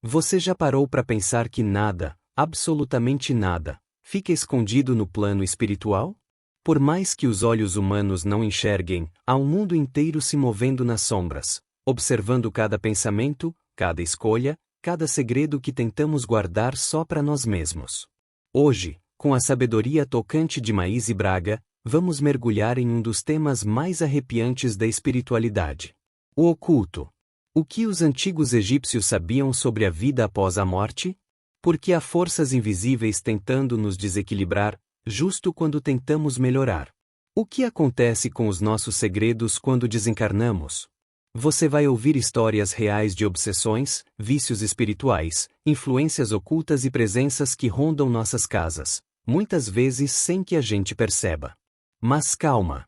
Você já parou para pensar que nada, absolutamente nada, fica escondido no plano espiritual? Por mais que os olhos humanos não enxerguem, há um mundo inteiro se movendo nas sombras, observando cada pensamento, cada escolha, cada segredo que tentamos guardar só para nós mesmos. Hoje, com a sabedoria tocante de Maíse Braga, vamos mergulhar em um dos temas mais arrepiantes da espiritualidade: o oculto. O que os antigos egípcios sabiam sobre a vida após a morte? Por que há forças invisíveis tentando nos desequilibrar, justo quando tentamos melhorar? O que acontece com os nossos segredos quando desencarnamos? Você vai ouvir histórias reais de obsessões, vícios espirituais, influências ocultas e presenças que rondam nossas casas, muitas vezes sem que a gente perceba. Mas calma!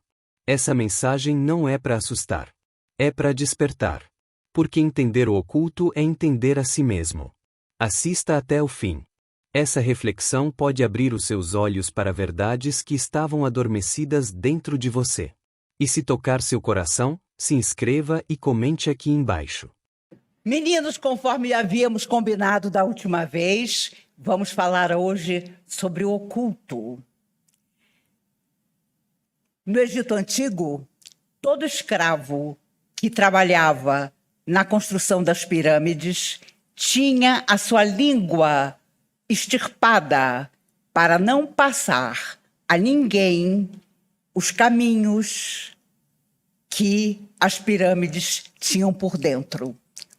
Essa mensagem não é para assustar. É para despertar. Porque entender o oculto é entender a si mesmo. Assista até o fim. Essa reflexão pode abrir os seus olhos para verdades que estavam adormecidas dentro de você. E se tocar seu coração, se inscreva e comente aqui embaixo. Meninos, conforme havíamos combinado da última vez, vamos falar hoje sobre o oculto. No Egito Antigo, todo escravo que trabalhava na construção das pirâmides tinha a sua língua extirpada para não passar a ninguém os caminhos que as pirâmides tinham por dentro,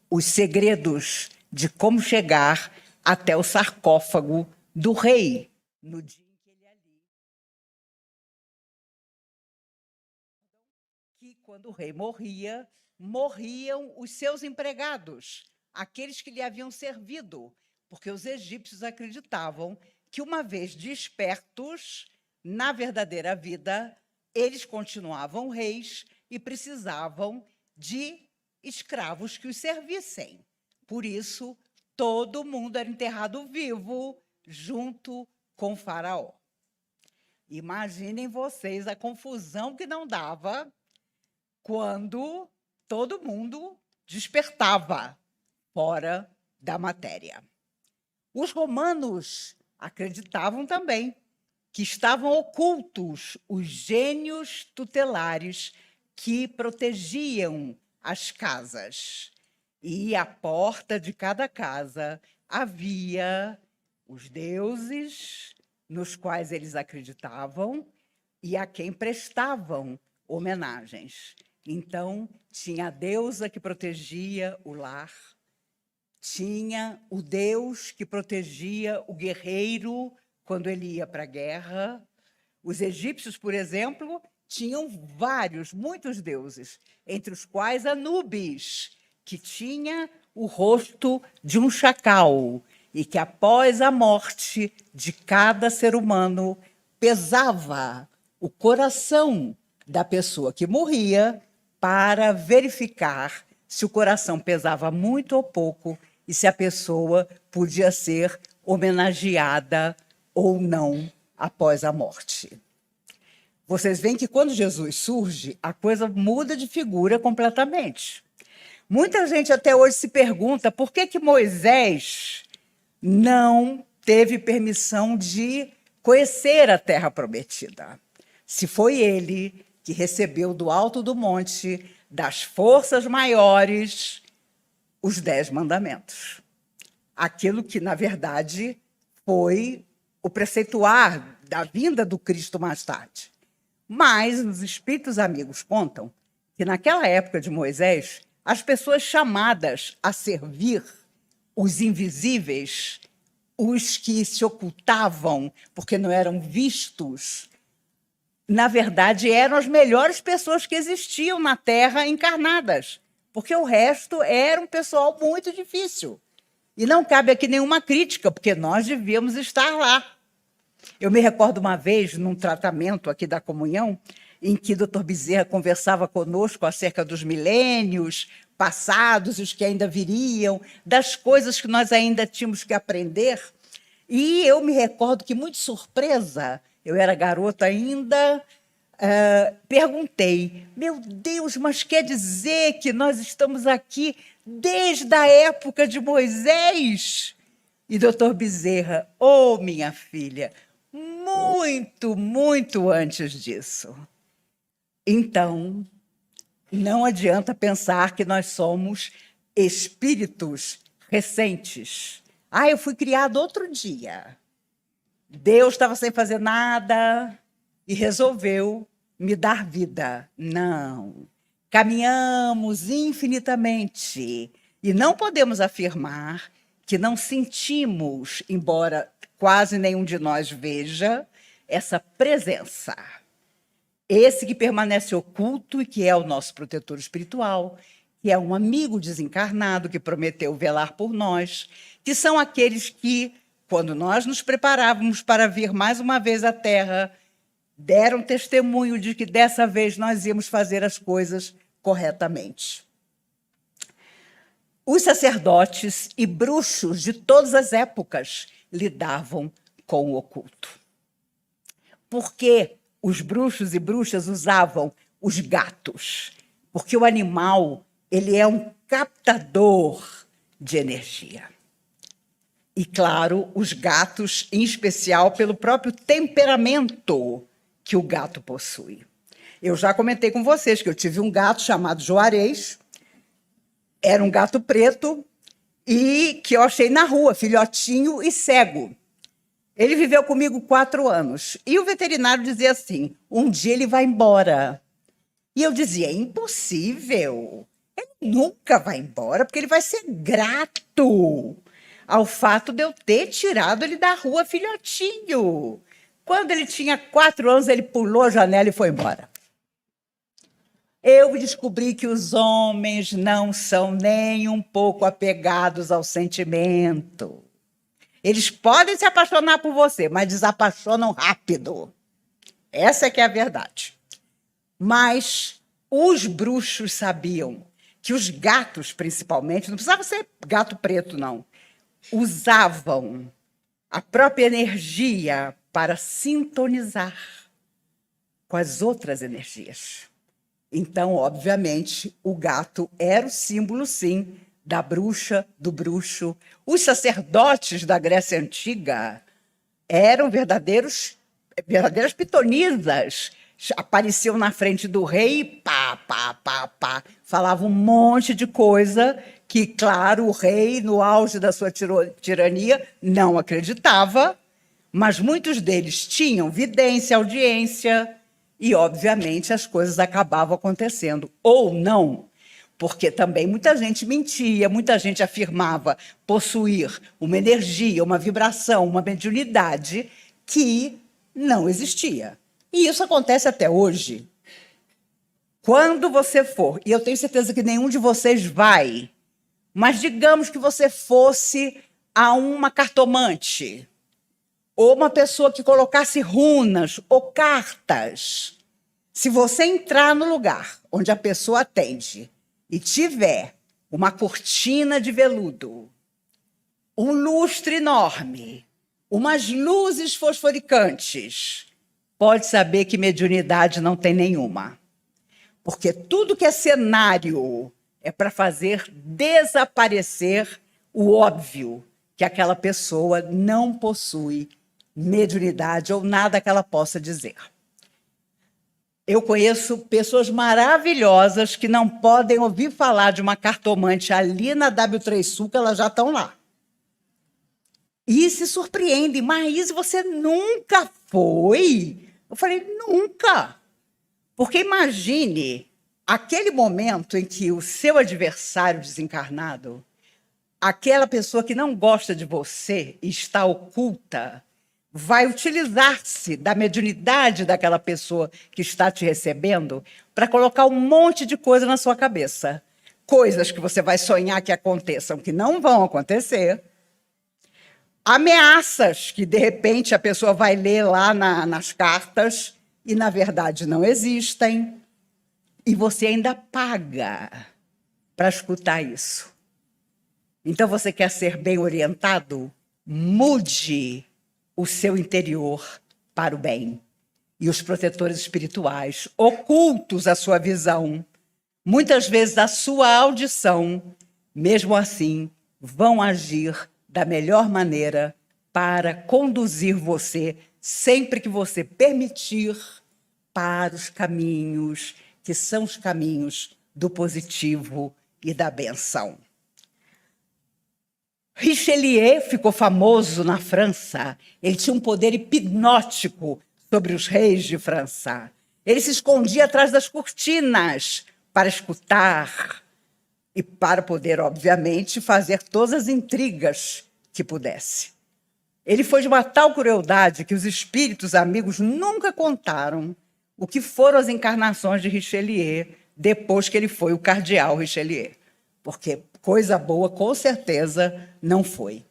os segredos de como chegar até o sarcófago do rei no dia em que ele ali. Que quando o rei morria, morriam os seus empregados, aqueles que lhe haviam servido, porque os egípcios acreditavam que, uma vez despertos na verdadeira vida, eles continuavam reis e precisavam de escravos que os servissem. Por isso, todo mundo era enterrado vivo junto com o faraó. Imaginem vocês a confusão que não dava quando todo mundo despertava fora da matéria. Os romanos acreditavam também que estavam ocultos os gênios tutelares que protegiam as casas. E à porta de cada casa havia os deuses nos quais eles acreditavam e a quem prestavam homenagens. Então, tinha a deusa que protegia o lar, tinha o deus que protegia o guerreiro quando ele ia para a guerra. Os egípcios, por exemplo, tinham muitos deuses, entre os quais Anubis, que tinha o rosto de um chacal e que, após a morte de cada ser humano, pesava o coração da pessoa que morria para verificar se o coração pesava muito ou pouco e se a pessoa podia ser homenageada ou não após a morte. Vocês veem que quando Jesus surge, a coisa muda de figura completamente. Muita gente até hoje se pergunta por que Moisés não teve permissão de conhecer a Terra Prometida. Se foi ele que recebeu do alto do monte, das forças maiores, os 10 mandamentos. Aquilo que, na verdade, foi o preceituar da vinda do Cristo mais tarde. Mas os espíritos amigos contam que, naquela época de Moisés, as pessoas chamadas a servir os invisíveis, os que se ocultavam porque não eram vistos, na verdade, eram as melhores pessoas que existiam na Terra encarnadas, porque o resto era um pessoal muito difícil. E não cabe aqui nenhuma crítica, porque nós devíamos estar lá. Eu me recordo uma vez, num tratamento aqui da comunhão, em que o Dr. Bezerra conversava conosco acerca dos milênios passados, os que ainda viriam, das coisas que nós ainda tínhamos que aprender. E eu me recordo que, muito surpresa, eu era garota ainda, perguntei, meu Deus, mas quer dizer que nós estamos aqui desde a época de Moisés? E doutor Bezerra, minha filha, muito, muito antes disso. Então, não adianta pensar que nós somos espíritos recentes. Eu fui criado outro dia. Deus estava sem fazer nada e resolveu me dar vida. Não. Caminhamos infinitamente e não podemos afirmar que não sentimos, embora quase nenhum de nós veja, essa presença. Esse que permanece oculto e que é o nosso protetor espiritual, que é um amigo desencarnado que prometeu velar por nós, que são aqueles que, quando nós nos preparávamos para vir mais uma vez à Terra, deram testemunho de que dessa vez nós íamos fazer as coisas corretamente. Os sacerdotes e bruxos de todas as épocas lidavam com o oculto. Por que os bruxos e bruxas usavam os gatos? Porque o animal, ele é um captador de energia. E, claro, os gatos, em especial, pelo próprio temperamento que o gato possui. Eu já comentei com vocês que eu tive um gato chamado Juarez, era um gato preto e que eu achei na rua, filhotinho e cego. Ele viveu comigo 4 anos. E o veterinário dizia assim, um dia ele vai embora. E eu dizia, é impossível. Ele nunca vai embora, porque ele vai ser grato ao fato de eu ter tirado ele da rua filhotinho. Quando ele tinha 4 anos, ele pulou a janela e foi embora. Eu descobri que os homens não são nem um pouco apegados ao sentimento. Eles podem se apaixonar por você, mas desapaixonam rápido. Essa é que é a verdade. Mas os bruxos sabiam que os gatos, principalmente, não precisava ser gato preto, não, usavam a própria energia para sintonizar com as outras energias. Então, obviamente, o gato era o símbolo, sim, da bruxa, do bruxo. Os sacerdotes da Grécia Antiga eram verdadeiras pitonisas. Apareciam na frente do rei e pá, pá, pá, pá. Falavam um monte de coisa que, claro, o rei, no auge da sua tirania, não acreditava, mas muitos deles tinham vidência, audiência, e, obviamente, as coisas acabavam acontecendo. Ou não, porque também muita gente mentia, muita gente afirmava possuir uma energia, uma vibração, uma mediunidade que não existia. E isso acontece até hoje. Quando você for, e eu tenho certeza que nenhum de vocês vai, mas digamos que você fosse a uma cartomante, ou uma pessoa que colocasse runas ou cartas. Se você entrar no lugar onde a pessoa atende e tiver uma cortina de veludo, um lustre enorme, umas luzes fosforicantes, pode saber que mediunidade não tem nenhuma. Porque tudo que é cenário é para fazer desaparecer o óbvio, que aquela pessoa não possui mediunidade ou nada que ela possa dizer. Eu conheço pessoas maravilhosas que não podem ouvir falar de uma cartomante ali na W3 Sul, que elas já estão lá. E se surpreendem, mas você nunca foi? Eu falei, nunca. Porque imagine aquele momento em que o seu adversário desencarnado, aquela pessoa que não gosta de você e está oculta, vai utilizar-se da mediunidade daquela pessoa que está te recebendo para colocar um monte de coisa na sua cabeça. Coisas que você vai sonhar que aconteçam, que não vão acontecer. Ameaças que, de repente, a pessoa vai ler lá nas cartas e, na verdade, não existem. E você ainda paga para escutar isso. Então, você quer ser bem orientado? Mude o seu interior para o bem. e os protetores espirituais, ocultos à sua visão, muitas vezes à sua audição, mesmo assim, vão agir da melhor maneira para conduzir você, sempre que você permitir, para os caminhos que são os caminhos do positivo e da benção. Richelieu ficou famoso na França. Ele tinha um poder hipnótico sobre os reis de França. Ele se escondia atrás das cortinas para escutar e para poder, obviamente, fazer todas as intrigas que pudesse. Ele foi de uma tal crueldade que os espíritos amigos nunca contaram o que foram as encarnações de Richelieu depois que ele foi o cardeal Richelieu, porque coisa boa, com certeza, não foi.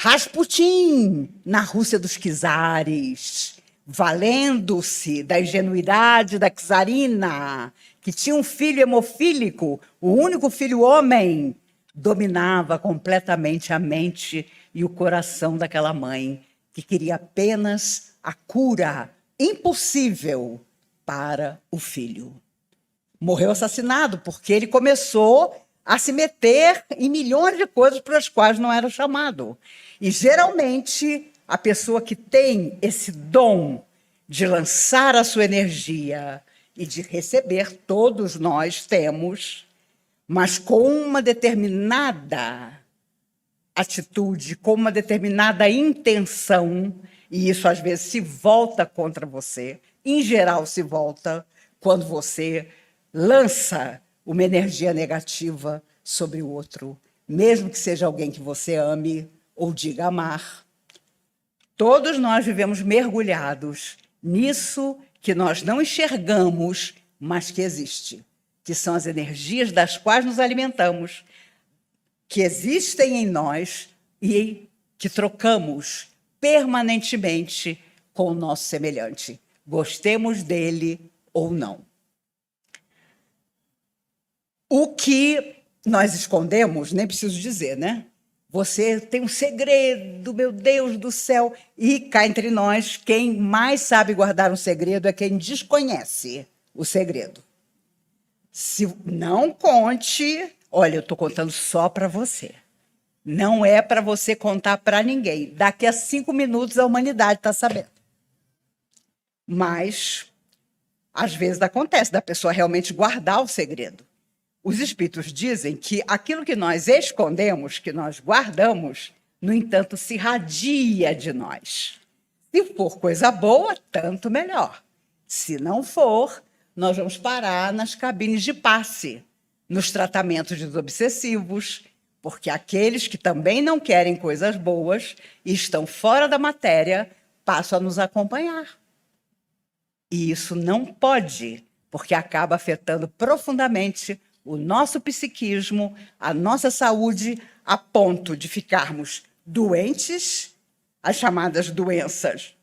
Rasputin, na Rússia dos czares, valendo-se da ingenuidade da czarina, que tinha um filho hemofílico, o único filho homem, dominava completamente a mente e o coração daquela mãe, que queria apenas a cura impossível para o filho. Morreu assassinado porque ele começou a se meter em milhões de coisas para as quais não era chamado. E, geralmente, a pessoa que tem esse dom de lançar a sua energia e de receber, todos nós temos, mas com uma determinada atitude, com uma determinada intenção, e isso às vezes se volta contra você, em geral se volta quando você lança uma energia negativa sobre o outro, mesmo que seja alguém que você ame ou diga amar. Todos nós vivemos mergulhados nisso que nós não enxergamos, mas que existe, que são as energias das quais nos alimentamos, que existem em nós e que trocamos permanentemente com o nosso semelhante, gostemos dele ou não. O que nós escondemos, nem preciso dizer, né? Você tem um segredo, meu Deus do céu. E cá entre nós, quem mais sabe guardar um segredo é quem desconhece o segredo. Se não conte, olha, eu estou contando só para você. Não é para você contar para ninguém. Daqui a 5 minutos a humanidade está sabendo. Mas, às vezes acontece da pessoa realmente guardar o segredo. Os espíritos dizem que aquilo que nós escondemos, que nós guardamos, no entanto, se irradia de nós. Se for coisa boa, tanto melhor. Se não for, nós vamos parar nas cabines de passe, nos tratamentos desobsessivos, porque aqueles que também não querem coisas boas e estão fora da matéria passam a nos acompanhar. E isso não pode, porque acaba afetando profundamente o nosso psiquismo, a nossa saúde, a ponto de ficarmos doentes, as chamadas doenças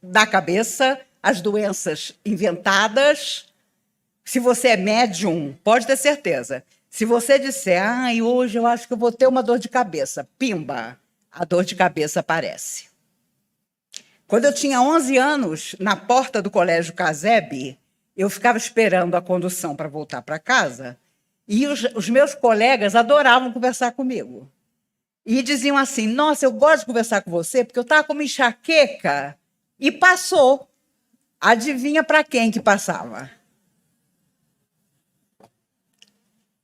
da cabeça, as doenças inventadas. Se você é médium, pode ter certeza. Se você disser, hoje eu acho que eu vou ter uma dor de cabeça, pimba, a dor de cabeça aparece. Quando eu tinha 11 anos, na porta do Colégio Casebi, eu ficava esperando a condução para voltar para casa, e os meus colegas adoravam conversar comigo. E diziam assim, nossa, eu gosto de conversar com você porque eu estava com uma enxaqueca e passou. Adivinha para quem que passava?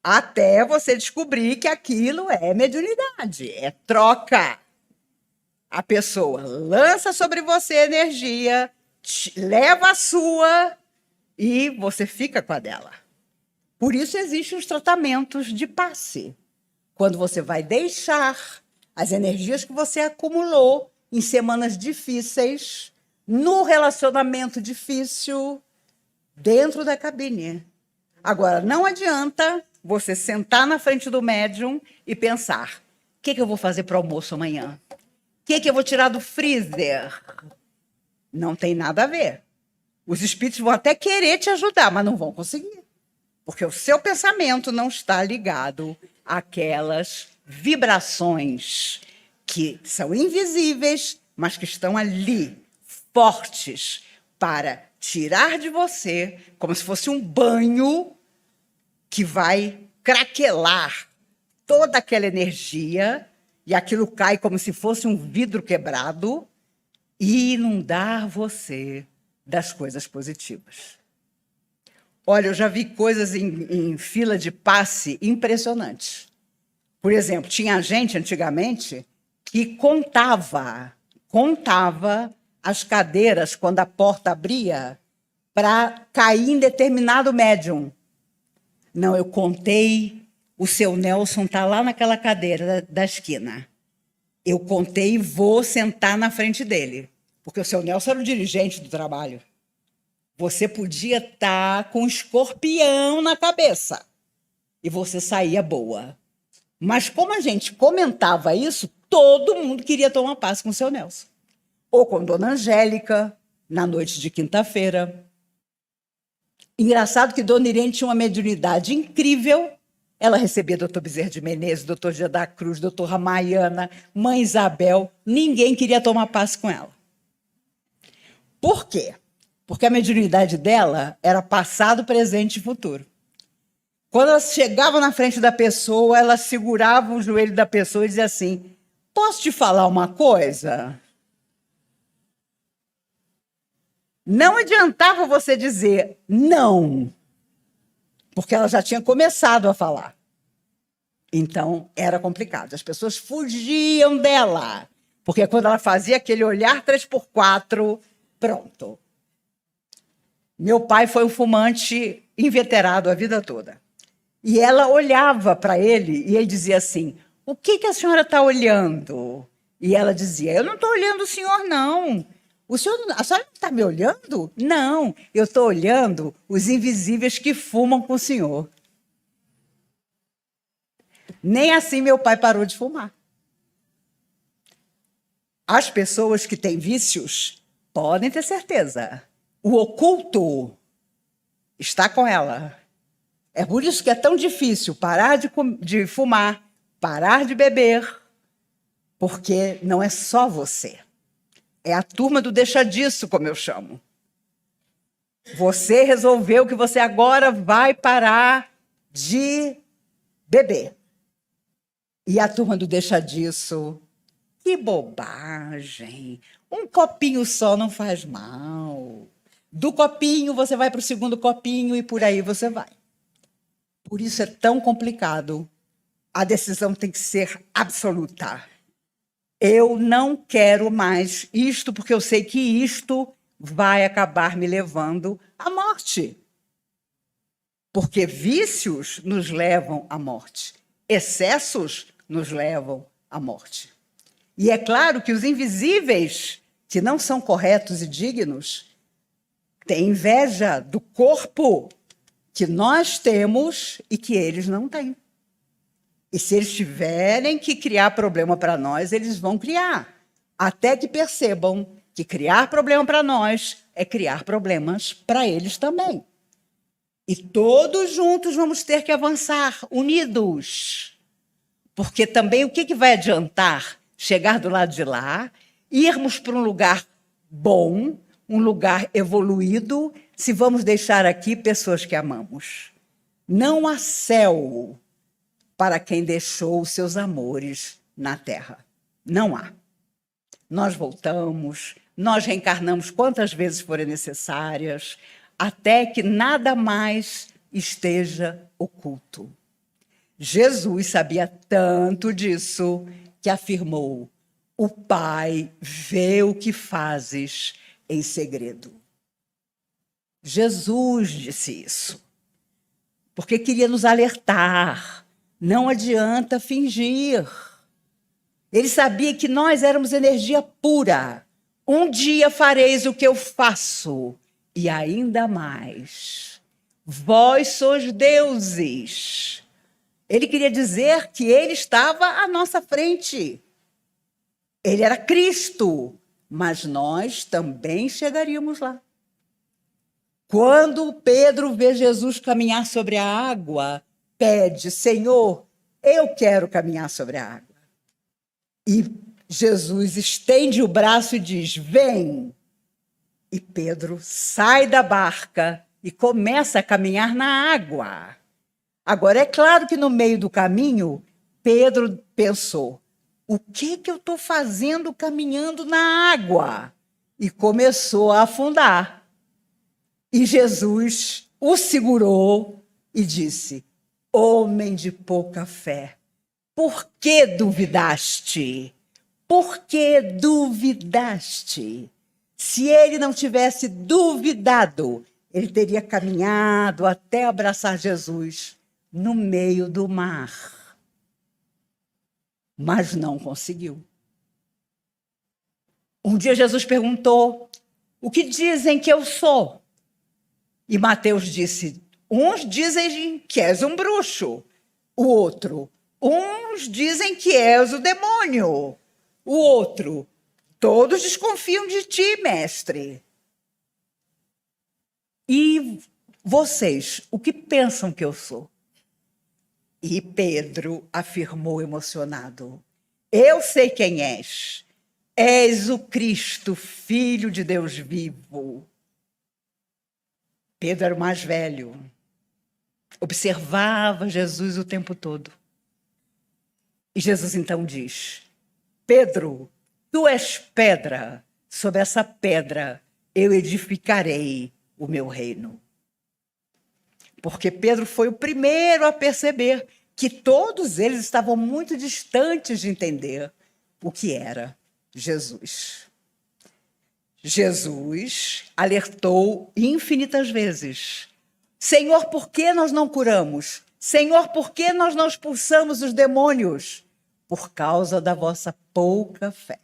Até você descobrir que aquilo é mediunidade, é troca. A pessoa lança sobre você energia, leva a sua e você fica com a dela. Por isso existem os tratamentos de passe, quando você vai deixar as energias que você acumulou em semanas difíceis, no relacionamento difícil, dentro da cabine. Agora, não adianta você sentar na frente do médium e pensar, o que eu vou fazer para o almoço amanhã? O que eu vou tirar do freezer? Não tem nada a ver. Os espíritos vão até querer te ajudar, mas não vão conseguir. Porque o seu pensamento não está ligado àquelas vibrações que são invisíveis, mas que estão ali, fortes, para tirar de você, como se fosse um banho que vai craquelar toda aquela energia, e aquilo cai como se fosse um vidro quebrado, e inundar você das coisas positivas. Olha, eu já vi coisas em fila de passe impressionantes. Por exemplo, tinha gente antigamente que contava as cadeiras quando a porta abria para cair em determinado médium. Não, eu contei, o seu Nelson está lá naquela cadeira da esquina. Eu contei e vou sentar na frente dele, porque o seu Nelson era o dirigente do trabalho. Você podia estar com um escorpião na cabeça e você saía boa. Mas como a gente comentava isso, todo mundo queria tomar passe com o seu Nelson. Ou com Dona Angélica, na noite de quinta-feira. Engraçado que Dona Irene tinha uma mediunidade incrível. Ela recebia Dr. Bezerra de Menezes, Dr. Dia da Cruz, Dr. Ramayana, Mãe Isabel. Ninguém queria tomar passe com ela. Por quê? Porque a mediunidade dela era passado, presente e futuro. Quando ela chegava na frente da pessoa, ela segurava o joelho da pessoa e dizia assim: posso te falar uma coisa? Não adiantava você dizer não, porque ela já tinha começado a falar. Então, era complicado. As pessoas fugiam dela, porque quando ela fazia aquele olhar 3x4, pronto. Meu pai foi um fumante inveterado a vida toda. E ela olhava para ele e ele dizia assim: o que a senhora está olhando? E ela dizia: eu não estou olhando o senhor, não. A senhora não está me olhando? Não, eu estou olhando os invisíveis que fumam com o senhor. Nem assim meu pai parou de fumar. As pessoas que têm vícios podem ter certeza. O oculto está com ela. É por isso que é tão difícil parar de fumar, parar de beber, porque não é só você. É a turma do deixa disso, como eu chamo. Você resolveu que você agora vai parar de beber. E a turma do deixa disso, que bobagem. Um copinho só não faz mal. Do copinho você vai para o segundo copinho e por aí você vai. Por isso é tão complicado. A decisão tem que ser absoluta. Eu não quero mais isto, porque eu sei que isto vai acabar me levando à morte. Porque vícios nos levam à morte. Excessos nos levam à morte. E é claro que os invisíveis, que não são corretos e dignos, têm inveja do corpo que nós temos e que eles não têm. E se eles tiverem que criar problema para nós, eles vão criar. Até que percebam que criar problema para nós é criar problemas para eles também. E todos juntos vamos ter que avançar, unidos. Porque também o que vai adiantar chegar do lado de lá, irmos para um lugar bom, um lugar evoluído, se vamos deixar aqui pessoas que amamos? Não há céu para quem deixou os seus amores na terra. Não há. Nós voltamos, nós reencarnamos quantas vezes forem necessárias, até que nada mais esteja oculto. Jesus sabia tanto disso que afirmou: o Pai vê o que fazes em segredo. Jesus disse isso, porque queria nos alertar. Não adianta fingir. Ele sabia que nós éramos energia pura. Um dia fareis o que eu faço, e ainda mais. Vós sois deuses. Ele queria dizer que ele estava à nossa frente. Ele era Cristo, mas nós também chegaríamos lá. Quando Pedro vê Jesus caminhar sobre a água, pede: Senhor, eu quero caminhar sobre a água. E Jesus estende o braço e diz: vem. E Pedro sai da barca e começa a caminhar na água. Agora, é claro que no meio do caminho, Pedro pensou: o que eu estou fazendo caminhando na água? E começou a afundar. E Jesus o segurou e disse: homem de pouca fé, por que duvidaste? Por que duvidaste? Se ele não tivesse duvidado, ele teria caminhado até abraçar Jesus no meio do mar. Mas não conseguiu. Um dia Jesus perguntou: o que dizem que eu sou? E Mateus disse: uns dizem que és um bruxo. O outro: uns dizem que és o demônio. O outro: todos desconfiam de ti, mestre. E vocês, o que pensam que eu sou? E Pedro afirmou emocionado: eu sei quem és. És o Cristo, Filho de Deus vivo. Pedro era o mais velho. Observava Jesus o tempo todo. E Jesus então diz: Pedro, tu és pedra, sobre essa pedra eu edificarei o meu reino. Porque Pedro foi o primeiro a perceber que todos eles estavam muito distantes de entender o que era Jesus. Jesus alertou infinitas vezes: Senhor, por que nós não curamos? Senhor, por que nós não expulsamos os demônios? Por causa da vossa pouca fé.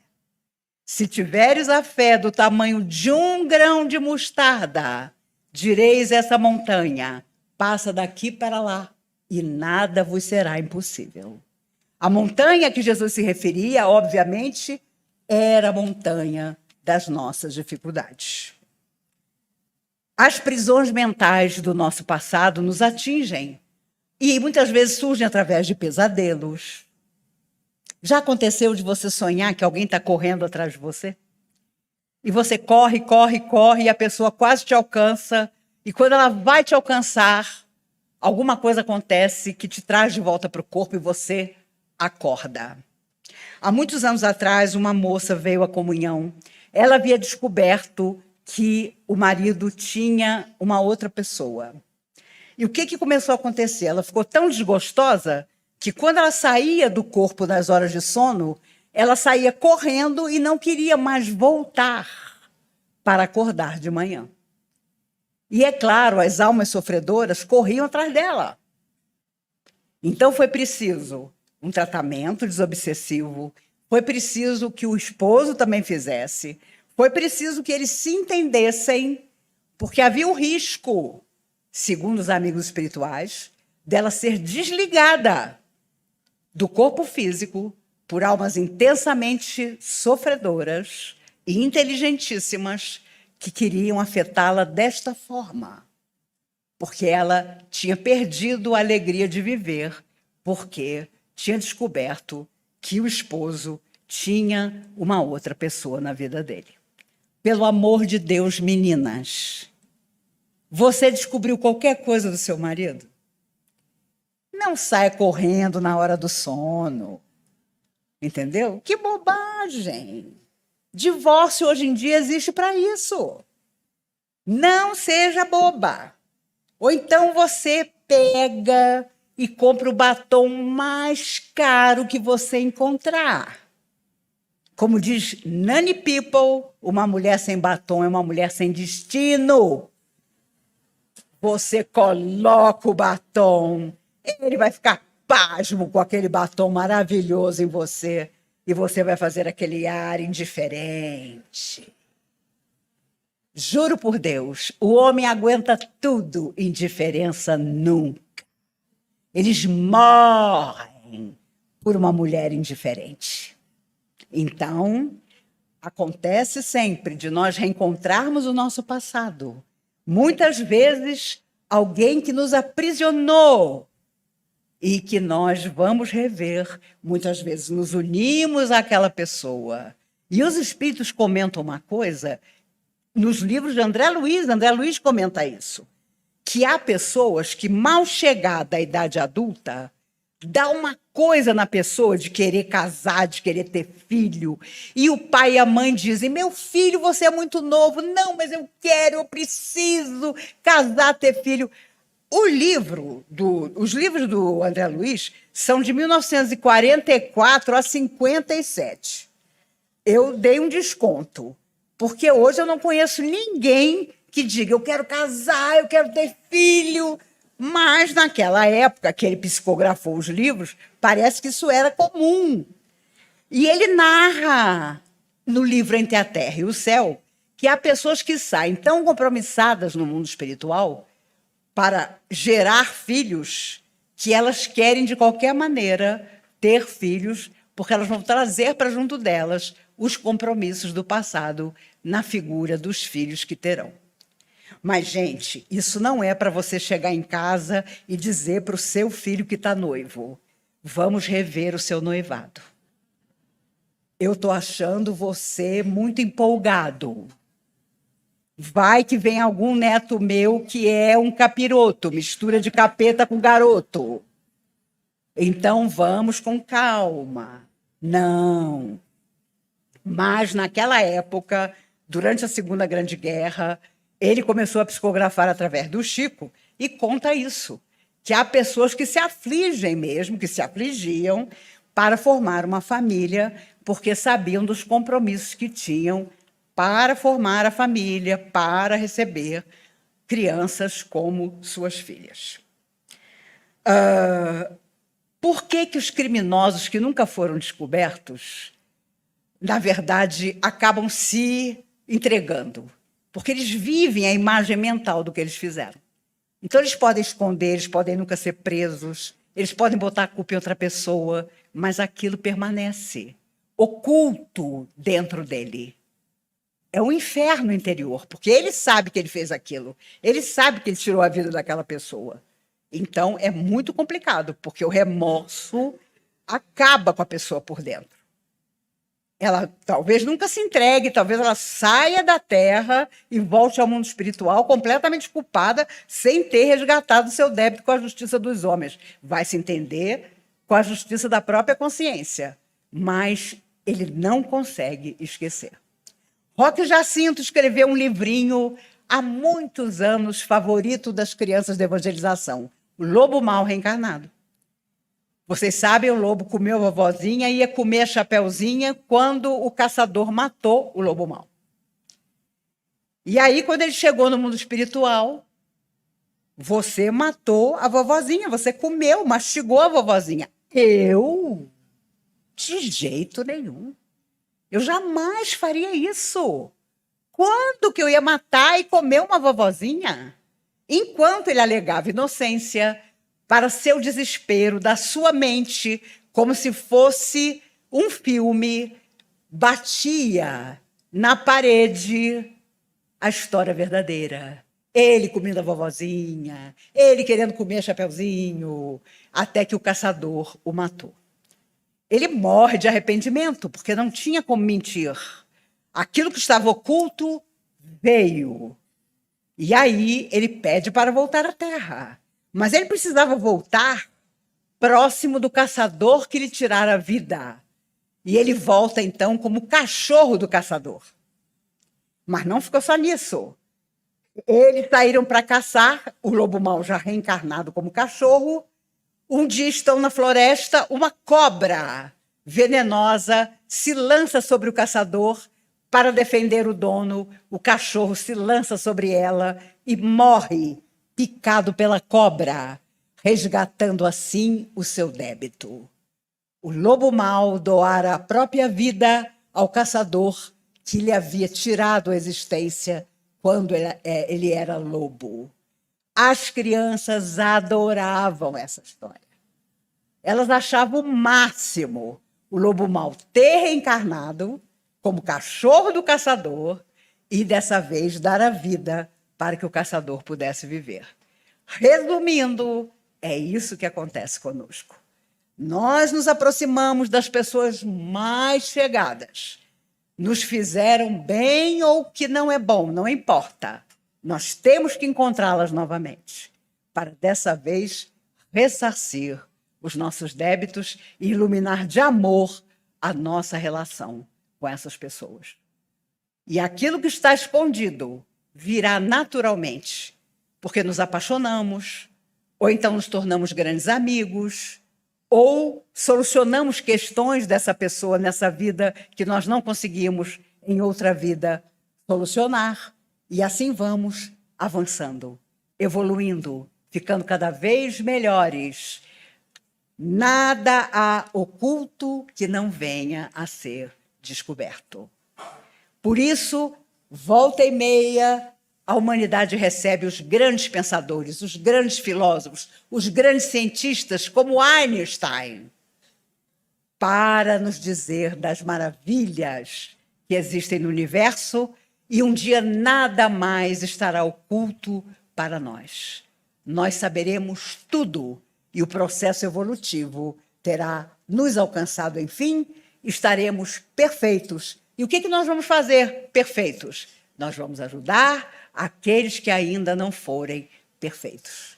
Se tiveres a fé do tamanho de um grão de mostarda, direis essa montanha: passa daqui para lá, e nada vos será impossível. A montanha a que Jesus se referia, obviamente, era a montanha das nossas dificuldades. As prisões mentais do nosso passado nos atingem e muitas vezes surgem através de pesadelos. Já aconteceu de você sonhar que alguém está correndo atrás de você? E você corre, corre, corre e a pessoa quase te alcança, e quando ela vai te alcançar, alguma coisa acontece que te traz de volta para o corpo e você acorda. Há muitos anos atrás, uma moça veio à comunhão. Ela havia descoberto que o marido tinha uma outra pessoa. E o que começou a acontecer? Ela ficou tão desgostosa que quando ela saía do corpo nas horas de sono, ela saía correndo e não queria mais voltar para acordar de manhã. E é claro, as almas sofredoras corriam atrás dela. Então foi preciso um tratamento desobsessivo, foi preciso que o esposo também fizesse, foi preciso que eles se entendessem, porque havia um risco, segundo os amigos espirituais, dela ser desligada do corpo físico por almas intensamente sofredoras e inteligentíssimas que queriam afetá-la desta forma, porque ela tinha perdido a alegria de viver, porque tinha descoberto que o esposo tinha uma outra pessoa na vida dele. Pelo amor de Deus, meninas, você descobriu qualquer coisa do seu marido? Não saia correndo na hora do sono, entendeu? Que bobagem! Divórcio hoje em dia existe para isso. Não seja boba. Ou então você pega e compra o batom mais caro que você encontrar. Como diz Nani People, uma mulher sem batom é uma mulher sem destino. Você coloca o batom, ele vai ficar pasmo com aquele batom maravilhoso em você e você vai fazer aquele ar indiferente. Juro por Deus, o homem aguenta tudo, indiferença nunca. Eles morrem por uma mulher indiferente. Então, acontece sempre de nós reencontrarmos o nosso passado. Muitas vezes, alguém que nos aprisionou e que nós vamos rever. Muitas vezes nos unimos àquela pessoa. E os espíritos comentam uma coisa nos livros de André Luiz comenta isso, que há pessoas que, mal chegada à idade adulta, dá uma coisa na pessoa de querer casar, de querer ter filho, e o pai e a mãe dizem, meu filho, você é muito novo. Não, mas eu quero, eu preciso casar, ter filho. Os livros do André Luiz são de 1944 a 57. Eu dei um desconto, porque hoje eu não conheço ninguém que diga eu quero casar, eu quero ter filho. Mas, naquela época que ele psicografou os livros, parece que isso era comum. E ele narra no livro Entre a Terra e o Céu que há pessoas que saem tão compromissadas no mundo espiritual para gerar filhos que elas querem, de qualquer maneira, ter filhos, porque elas vão trazer para junto delas os compromissos do passado na figura dos filhos que terão. Mas, gente, isso não é para você chegar em casa e dizer para o seu filho que está noivo, vamos rever o seu noivado. Eu estou achando você muito empolgado. Vai que vem algum neto meu que é um capiroto, mistura de capeta com garoto. Então, vamos com calma. Não. Mas, naquela época, durante a Segunda Grande Guerra, ele começou a psicografar através do Chico e conta isso, que há pessoas que se afligem mesmo, que se afligiam para formar uma família, porque sabiam dos compromissos que tinham para formar a família, para receber crianças como suas filhas. Por que os criminosos que nunca foram descobertos, na verdade, acabam se entregando? Porque eles vivem a imagem mental do que eles fizeram. Então, eles podem esconder, eles podem nunca ser presos, eles podem botar a culpa em outra pessoa, mas aquilo permanece oculto dentro dele. É um inferno interior, porque ele sabe que ele fez aquilo, ele sabe que ele tirou a vida daquela pessoa. Então, é muito complicado, porque o remorso acaba com a pessoa por dentro. Ela talvez nunca se entregue, talvez ela saia da Terra e volte ao mundo espiritual completamente culpada, sem ter resgatado seu débito com a justiça dos homens. Vai se entender com a justiça da própria consciência, mas ele não consegue esquecer. Roque Jacinto escreveu um livrinho há muitos anos, favorito das crianças de evangelização, O Lobo Mau Reencarnado. Vocês sabem, o lobo comeu a vovozinha e ia comer a Chapeuzinha quando o caçador matou o lobo mau. E aí, quando ele chegou no mundo espiritual, você matou a vovozinha, você comeu, mastigou a vovozinha. Eu? De jeito nenhum. Eu jamais faria isso. Quando que eu ia matar e comer uma vovozinha? Enquanto ele alegava inocência, para seu desespero, da sua mente, como se fosse um filme, batia na parede a história verdadeira. Ele comendo a vovozinha, ele querendo comer Chapeuzinho, até que o caçador o matou. Ele morre de arrependimento, porque não tinha como mentir. Aquilo que estava oculto veio. E aí ele pede para voltar à Terra. Mas ele precisava voltar próximo do caçador que lhe tirara a vida. E ele volta, então, como cachorro do caçador. Mas não ficou só nisso. Eles saíram para caçar, o lobo mau já reencarnado como cachorro. Um dia estão na floresta, uma cobra venenosa se lança sobre o caçador para defender o dono. O cachorro se lança sobre ela e morre picado pela cobra, resgatando assim o seu débito. O lobo mau doara a própria vida ao caçador que lhe havia tirado a existência quando ele era lobo. As crianças adoravam essa história. Elas achavam o máximo o lobo mau ter reencarnado como cachorro do caçador e, dessa vez, dar a vida para que o caçador pudesse viver. Resumindo, é isso que acontece conosco. Nós nos aproximamos das pessoas mais chegadas, nos fizeram bem ou que não é bom, não importa. Nós temos que encontrá-las novamente, para dessa vez ressarcir os nossos débitos e iluminar de amor a nossa relação com essas pessoas. E aquilo que está escondido virá naturalmente, porque nos apaixonamos, ou então nos tornamos grandes amigos, ou solucionamos questões dessa pessoa nessa vida que nós não conseguimos em outra vida solucionar. E assim vamos avançando, evoluindo, ficando cada vez melhores. Nada há oculto que não venha a ser descoberto. Por isso, volta e meia, a humanidade recebe os grandes pensadores, os grandes filósofos, os grandes cientistas, como Einstein, para nos dizer das maravilhas que existem no universo, e um dia nada mais estará oculto para nós. Nós saberemos tudo, e o processo evolutivo terá nos alcançado, enfim, estaremos perfeitos. E o que nós vamos fazer perfeitos? Nós vamos ajudar aqueles que ainda não forem perfeitos.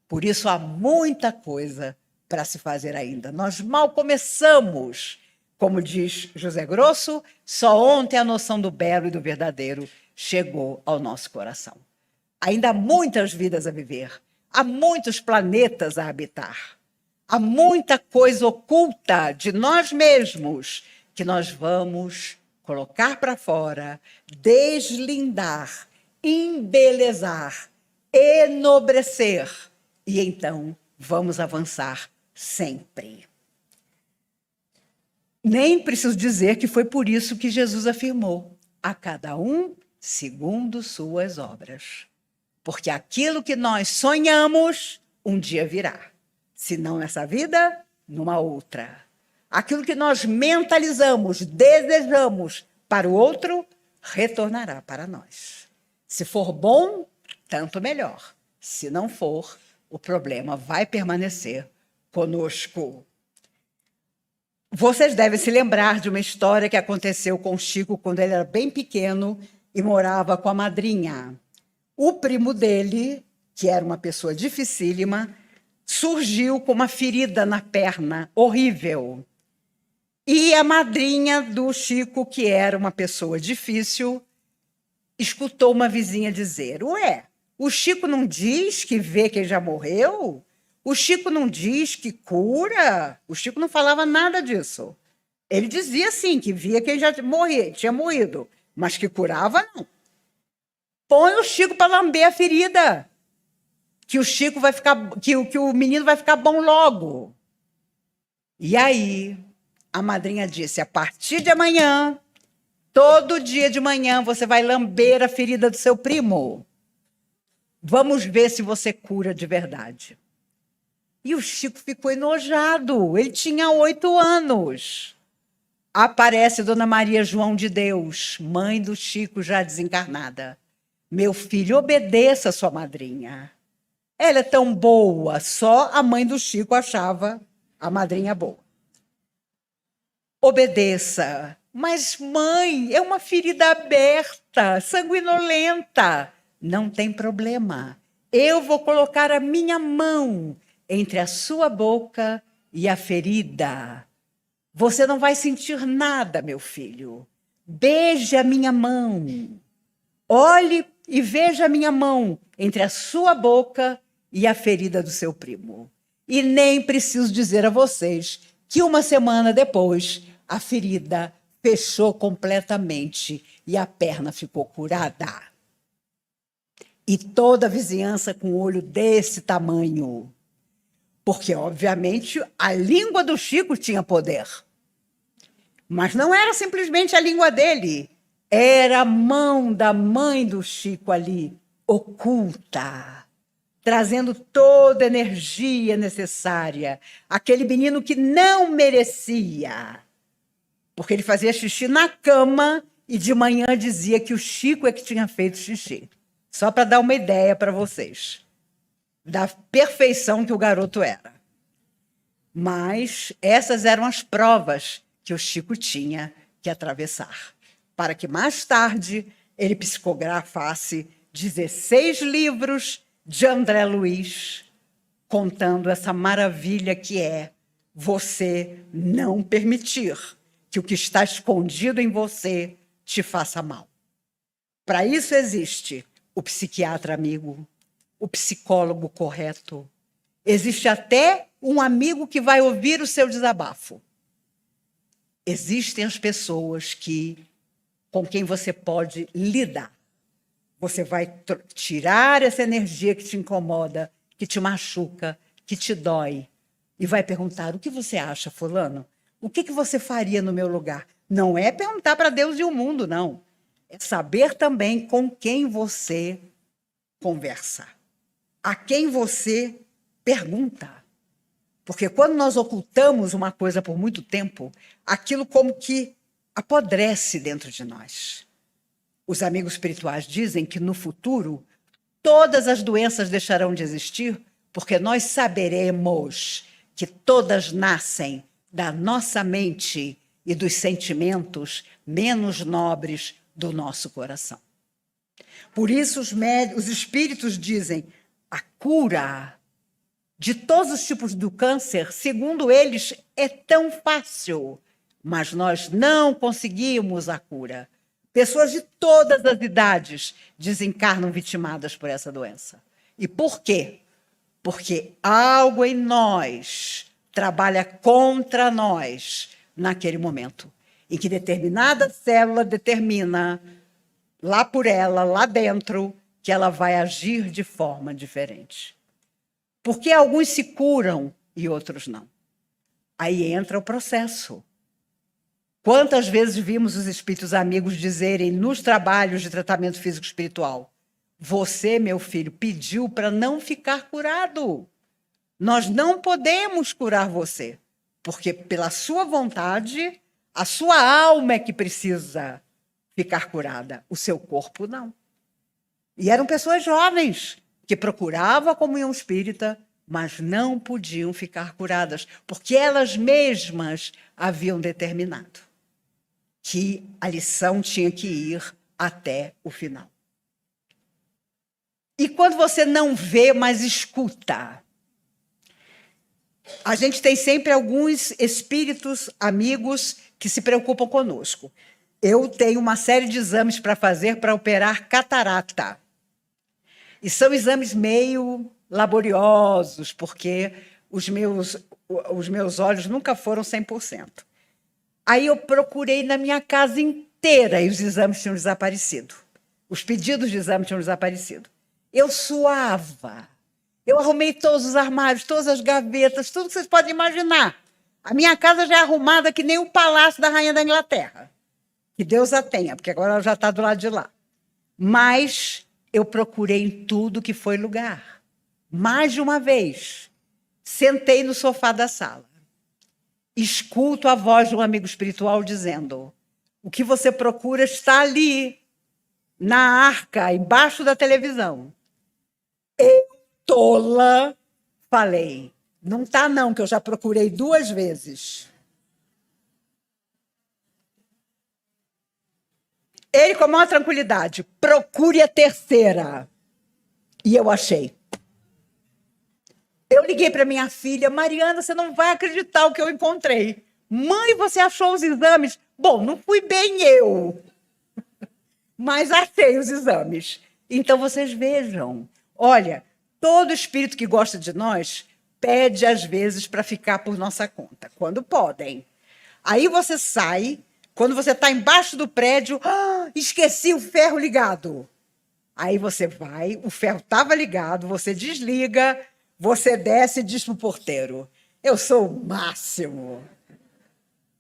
Por isso, há muita coisa para se fazer ainda. Nós mal começamos. Como diz José Grosso, só ontem a noção do belo e do verdadeiro chegou ao nosso coração. Ainda há muitas vidas a viver, há muitos planetas a habitar, há muita coisa oculta de nós mesmos que nós vamos colocar para fora, deslindar, embelezar, enobrecer, e então vamos avançar sempre. Nem preciso dizer que foi por isso que Jesus afirmou: a cada um segundo suas obras. Porque aquilo que nós sonhamos, um dia virá. Se não nessa vida, numa outra. Aquilo que nós mentalizamos, desejamos para o outro, retornará para nós. Se for bom, tanto melhor. Se não for, o problema vai permanecer conosco. Vocês devem se lembrar de uma história que aconteceu com o Chico quando ele era bem pequeno e morava com a madrinha. O primo dele, que era uma pessoa dificílima, surgiu com uma ferida na perna horrível. E a madrinha do Chico, que era uma pessoa difícil, escutou uma vizinha dizer: ué, o Chico não diz que vê quem já morreu? O Chico não diz que cura? O Chico não falava nada disso. Ele dizia, sim, que via quem já tinha morrido, mas que curava, não. Põe o Chico para lamber a ferida, que o Chico vai ficar, que o menino vai ficar bom logo. E aí, a madrinha disse: a partir de amanhã, todo dia de manhã, você vai lamber a ferida do seu primo. Vamos ver se você cura de verdade. E o Chico ficou enojado. Ele tinha 8 anos. Aparece Dona Maria João de Deus, mãe do Chico já desencarnada. Meu filho, obedeça a sua madrinha. Ela é tão boa, só a mãe do Chico achava a madrinha boa. Obedeça. Mas, mãe, é uma ferida aberta, sanguinolenta. Não tem problema. Eu vou colocar a minha mão entre a sua boca e a ferida. Você não vai sentir nada, meu filho. Beije a minha mão. Olhe e veja a minha mão entre a sua boca e a ferida do seu primo. E nem preciso dizer a vocês que 1 semana depois, a ferida fechou completamente e a perna ficou curada. E toda a vizinhança com o olho desse tamanho. Porque, obviamente, a língua do Chico tinha poder. Mas não era simplesmente a língua dele. Era a mão da mãe do Chico ali, oculta, trazendo toda a energia necessária. Aquele menino que não merecia. Porque ele fazia xixi na cama e de manhã dizia que o Chico é que tinha feito xixi. Só para dar uma ideia para vocês da perfeição que o garoto era. Mas essas eram as provas que o Chico tinha que atravessar. para que mais tarde ele psicografasse 16 livros de André Luiz, contando essa maravilha que é você não permitir que o que está escondido em você te faça mal. Para isso existe o psiquiatra amigo, o psicólogo correto. Existe até um amigo que vai ouvir o seu desabafo. Existem as pessoas com quem você pode lidar. Você vai tirar essa energia que te incomoda, que te machuca, que te dói, e vai perguntar: o que você acha, fulano? O que você faria no meu lugar? Não é perguntar para Deus e o mundo, não. É saber também com quem você conversa, a quem você pergunta. Porque quando nós ocultamos uma coisa por muito tempo, aquilo como que apodrece dentro de nós. Os amigos espirituais dizem que no futuro todas as doenças deixarão de existir, porque nós saberemos que todas nascem da nossa mente e dos sentimentos menos nobres do nosso coração. Por isso os espíritos dizem: a cura de todos os tipos do câncer, segundo eles, é tão fácil, mas nós não conseguimos a cura. Pessoas de todas as idades desencarnam vitimadas por essa doença. E por quê? Porque algo em nós trabalha contra nós naquele momento, em que determinada célula determina, lá por ela, lá dentro, que ela vai agir de forma diferente. Porque alguns se curam e outros não. Aí entra o processo. Quantas vezes vimos os espíritos amigos dizerem nos trabalhos de tratamento físico espiritual: você, meu filho, pediu para não ficar curado. Nós não podemos curar você, porque pela sua vontade, a sua alma é que precisa ficar curada, o seu corpo não. E eram pessoas jovens que procuravam a comunhão espírita, mas não podiam ficar curadas, porque elas mesmas haviam determinado que a lição tinha que ir até o final. E quando você não vê, mas escuta, a gente tem sempre alguns espíritos amigos que se preocupam conosco. Eu tenho uma série de exames para fazer para operar catarata. E são exames meio laboriosos, porque os meus olhos nunca foram 100%. Aí eu procurei na minha casa inteira e os exames tinham desaparecido. Os pedidos de exame tinham desaparecido. Eu suava. Eu arrumei todos os armários, todas as gavetas, tudo que vocês podem imaginar. A minha casa já é arrumada que nem o palácio da Rainha da Inglaterra. Que Deus a tenha, porque agora ela já está do lado de lá. Mas eu procurei em tudo que foi lugar. Mais de uma vez, sentei no sofá da sala. Escuto a voz de um amigo espiritual dizendo: o que você procura está ali, na arca, embaixo da televisão. Eu, tola, falei: não está não, que eu já procurei 2 vezes. Ele, com a maior tranquilidade: procure a terceira. E eu achei. Eu liguei para minha filha: Mariana, você não vai acreditar o que eu encontrei. Mãe, você achou os exames? Bom, não fui bem eu, mas achei os exames. Então, vocês vejam. Olha, todo espírito que gosta de nós pede, às vezes, para ficar por nossa conta, quando podem. Aí você sai, quando você está embaixo do prédio: esqueci o ferro ligado. Aí você vai, o ferro estava ligado, você desliga, você desce e diz para o porteiro: eu sou o máximo.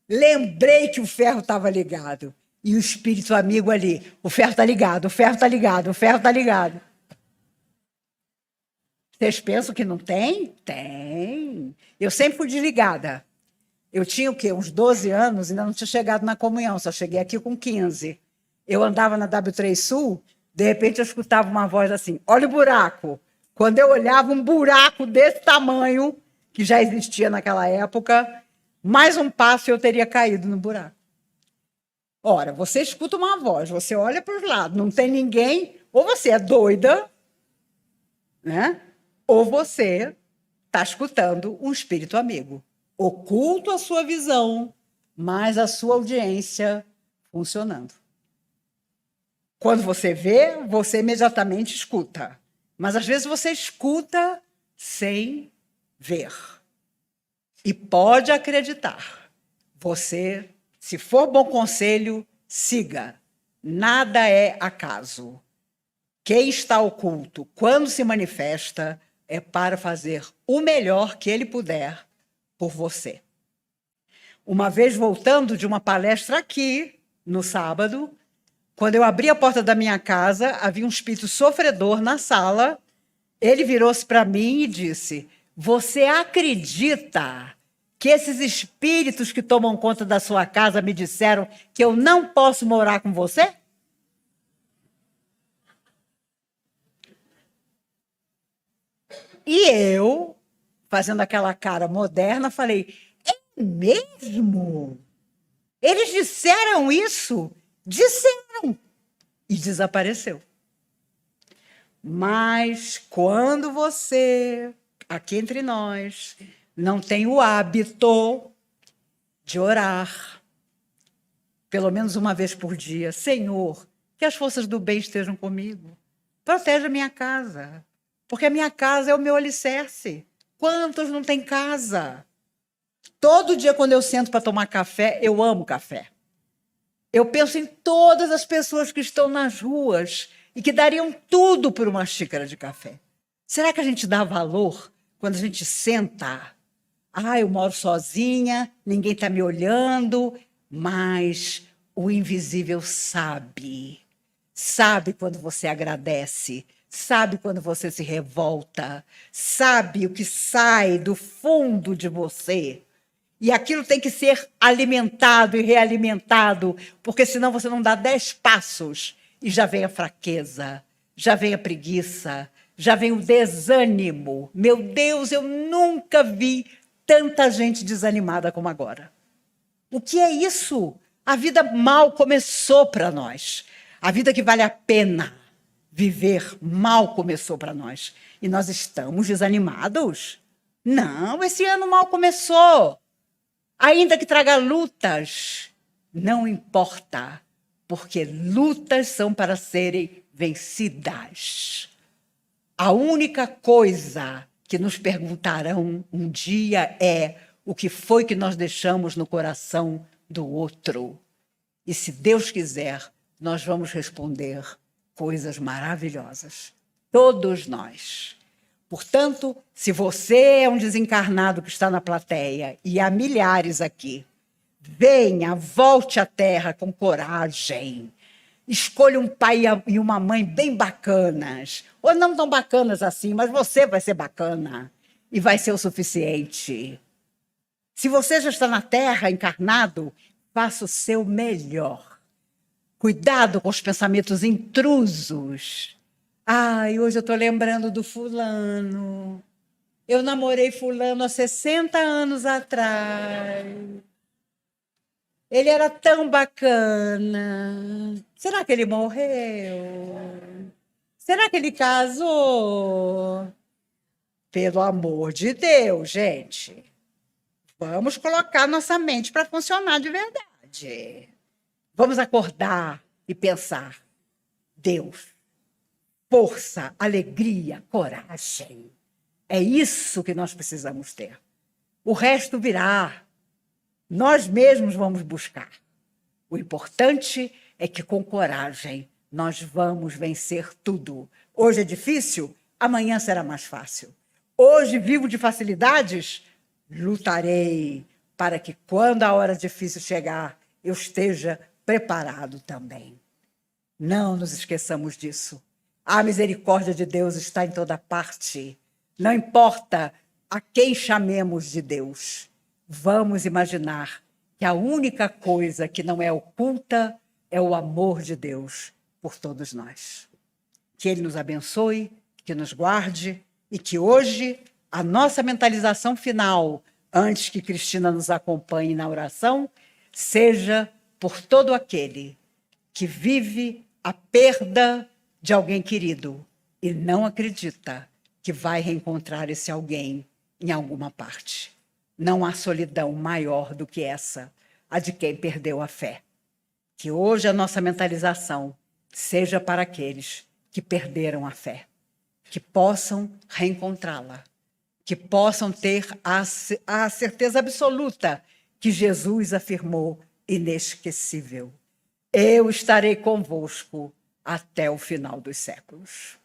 Lembrei que o ferro estava ligado. E o espírito amigo ali: o ferro está ligado, o ferro está ligado, o ferro está ligado. Vocês pensam que não tem? Tem. Eu sempre fui desligada. Eu tinha o quê? Uns 12 anos, ainda não tinha chegado na comunhão, só cheguei aqui com 15. Eu andava na W3 Sul, de repente eu escutava uma voz assim: olha o buraco. Quando eu olhava, um buraco desse tamanho, que já existia naquela época, mais um passo e eu teria caído no buraco. Ora, você escuta uma voz, você olha para os lados, não tem ninguém, ou você é doida, né? Ou você está escutando um espírito amigo, oculto à sua visão, mas a sua audiência funcionando. Quando você vê, você imediatamente escuta. Mas às vezes você escuta sem ver. E pode acreditar. Você, se for bom conselho, siga. Nada é acaso. Quem está oculto, quando se manifesta, é para fazer o melhor que ele puder por você. Uma vez voltando de uma palestra aqui, no sábado, quando eu abri a porta da minha casa, havia um espírito sofredor na sala. Ele virou-se para mim e disse: você acredita que esses espíritos que tomam conta da sua casa me disseram que eu não posso morar com você? E eu, fazendo aquela cara moderna, falei: é mesmo? Eles disseram isso? Disseram. E desapareceu. Mas quando você, aqui entre nós, não tem o hábito de orar, pelo menos uma vez por dia: Senhor, que as forças do bem estejam comigo. Protege a minha casa, porque a minha casa é o meu alicerce. Quantos não têm casa? Todo dia, quando eu sento para tomar café, eu amo café. Eu penso em todas as pessoas que estão nas ruas e que dariam tudo por uma xícara de café. Será que a gente dá valor quando a gente senta? Ah, eu moro sozinha, ninguém está me olhando, mas o invisível sabe. Sabe quando você agradece, sabe quando você se revolta, sabe o que sai do fundo de você. E aquilo tem que ser alimentado e realimentado, porque senão você não dá 10 passos e já vem a fraqueza, já vem a preguiça, já vem o desânimo. Meu Deus, eu nunca vi tanta gente desanimada como agora. O que é isso? A vida mal começou para nós. A vida que vale a pena viver mal começou para nós. E nós estamos desanimados? Não, esse ano mal começou. Ainda que traga lutas, não importa, porque lutas são para serem vencidas. A única coisa que nos perguntarão um dia é o que foi que nós deixamos no coração do outro. E se Deus quiser, nós vamos responder coisas maravilhosas. Todos nós. Portanto, se você é um desencarnado que está na plateia, e há milhares aqui, venha, volte à Terra com coragem. Escolha um pai e uma mãe bem bacanas, ou não tão bacanas assim, mas você vai ser bacana e vai ser o suficiente. Se você já está na Terra, encarnado, faça o seu melhor. Cuidado com os pensamentos intrusos. Ai, hoje eu estou lembrando do fulano. Eu namorei fulano há 60 anos atrás. Ele era tão bacana. Será que ele morreu? Será que ele casou? Pelo amor de Deus, gente. Vamos colocar nossa mente para funcionar de verdade. Vamos acordar e pensar: Deus, força, alegria, coragem. É isso que nós precisamos ter. O resto virá. Nós mesmos vamos buscar. O importante é que, com coragem, nós vamos vencer tudo. Hoje é difícil, amanhã será mais fácil. Hoje vivo de facilidades, lutarei para que, quando a hora difícil chegar, eu esteja preparado também. Não nos esqueçamos disso. A misericórdia de Deus está em toda parte. Não importa a quem chamemos de Deus. Vamos imaginar que a única coisa que não é oculta é o amor de Deus por todos nós. Que Ele nos abençoe, que nos guarde e que hoje a nossa mentalização final, antes que Cristina nos acompanhe na oração, seja por todo aquele que vive a perda de alguém querido e não acredita que vai reencontrar esse alguém em alguma parte. Não há solidão maior do que essa, a de quem perdeu a fé. Que hoje a nossa mentalização seja para aqueles que perderam a fé, que possam reencontrá-la, que possam ter a certeza absoluta que Jesus afirmou inesquecível: eu estarei convosco até o final dos séculos.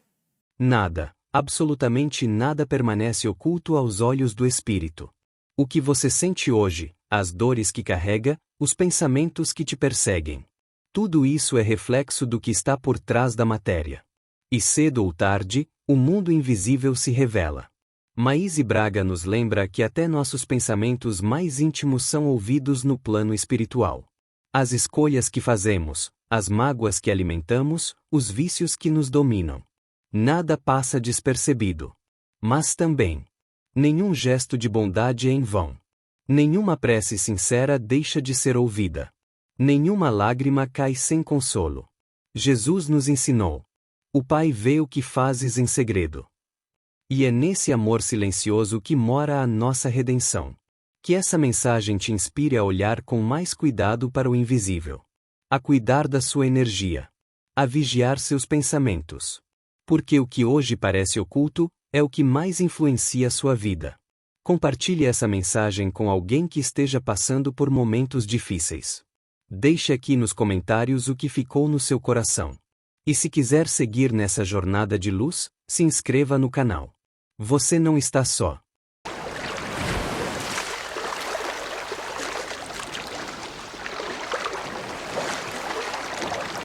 Nada, absolutamente nada permanece oculto aos olhos do espírito. O que você sente hoje, as dores que carrega, os pensamentos que te perseguem. Tudo isso é reflexo do que está por trás da matéria. E cedo ou tarde, o mundo invisível se revela. Maíse Braga nos lembra que até nossos pensamentos mais íntimos são ouvidos no plano espiritual. As escolhas que fazemos, as mágoas que alimentamos, os vícios que nos dominam. Nada passa despercebido. Mas também, nenhum gesto de bondade é em vão. Nenhuma prece sincera deixa de ser ouvida. Nenhuma lágrima cai sem consolo. Jesus nos ensinou: o Pai vê o que fazes em segredo. E é nesse amor silencioso que mora a nossa redenção. Que essa mensagem te inspire a olhar com mais cuidado para o invisível. A cuidar da sua energia. A vigiar seus pensamentos. Porque o que hoje parece oculto, é o que mais influencia sua vida. Compartilhe essa mensagem com alguém que esteja passando por momentos difíceis. Deixe aqui nos comentários o que ficou no seu coração. E se quiser seguir nessa jornada de luz, se inscreva no canal. Você não está só.